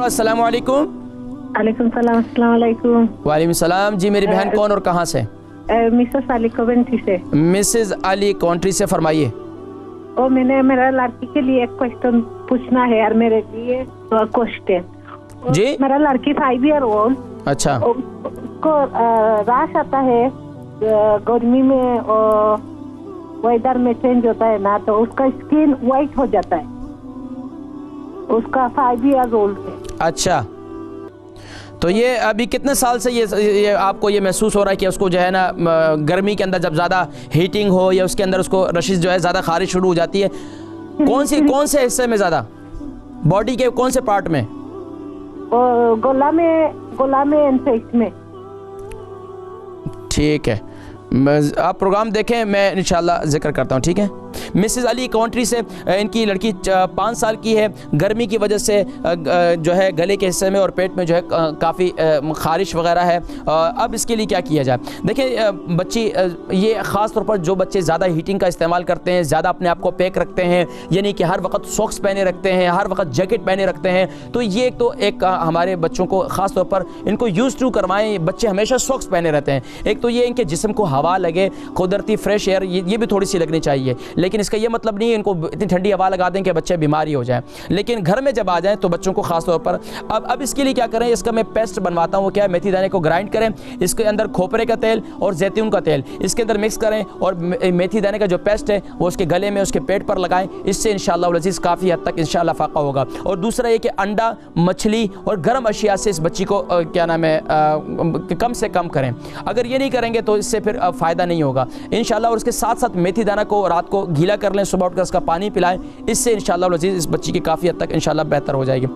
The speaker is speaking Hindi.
अस्सलामु अलैकुम। वालेकुम सलाम। अस्सलाम वालेकुम। वालेकुम सलाम जी। मेरी बहन कौन और कहाँ से? मिसेस अली कवेंट्री से। मिसेस अली कवेंट्री से, फरमाइए। और मैंने मेरा लड़की के लिए एक क्वेश्चन पूछना है और मेरे लिए क्वेश्चन जी। मेरा लड़की 5 ईयर ओल्ड। अच्छा। उसको रैश आता है गर्मी में और वेदर में चेंज होता है ना, तो उसका स्किन वाइट हो जाता है। उसका 5 ईयर ओल्ड है। अच्छा, तो ये अभी कितने साल से ये आपको ये महसूस हो रहा है कि उसको जो है ना गर्मी के अंदर जब ज़्यादा हीटिंग हो या उसके अंदर उसको रशिश जो है ज़्यादा खारिज शुरू हो जाती है? कौन से हिस्से में ज़्यादा? बॉडी के कौन से पार्ट में? गला में एंड फेस में। ठीक है, आप प्रोग्राम देखें, मैं इंशाल्लाह जिक्र करता हूँ। ठीक है। मिसेस अली कवेंट्री से, इनकी लड़की 5 साल की है। गर्मी की वजह से जो है गले के हिस्से में और पेट में जो है काफ़ी ख़ारिश वगैरह है। अब इसके लिए क्या किया जाए? देखिए बच्ची, ये ख़ास तौर पर जो बच्चे ज़्यादा हीटिंग का इस्तेमाल करते हैं, ज़्यादा अपने आप को पैक रखते हैं, यानी कि हर वक्त सॉक्स पहने रखते हैं, हर वक्त जैकेट पहने रखते हैं, तो ये एक हमारे बच्चों को ख़ास तौर पर इनको यूज़ टू करवाएं। बच्चे हमेशा सॉक्स पहने रहते हैं। एक तो ये इनके जिस्म को हवा लगे, कुदरती फ्रेश एयर ये भी थोड़ी सी लगनी चाहिए। लेकिन इसका ये मतलब नहीं है इनको इतनी ठंडी हवा लगा दें कि बच्चे बीमारी हो जाए। लेकिन घर में जब आ जाएं तो बच्चों को खास तौर पर अब इसके लिए क्या करें, इसका मैं पेस्ट बनवाता हूँ। क्या है, मेथी दाने को ग्राइंड करें, इसके अंदर खोपरे का तेल और जैतून का तेल इसके अंदर मिक्स करें और मेथी दाने का जो पेस्ट है वो उसके गले में, उसके पेट पर लगाएं। इससे इंशाअल्लाह अज़ीज़ काफ़ी हद तक इंशाअल्लाह फ़ाक़ा होगा। और दूसरा ये कि अंडा, मछली और गर्म अशिया से इस बच्ची को क्या नाम है कम से कम करें। अगर ये नहीं करेंगे तो इससे फिर फ़ायदा नहीं होगा इंशाअल्लाह। और उसके साथ साथ मेथी दाना को रात को गीला कर लें, सुबह उठकर उसका पानी पिलाएं। इससे इंशाअल्लाह अज़ीज़ इस बच्ची की काफ़ी हद तक इंशाअल्लाह बेहतर हो जाएगी।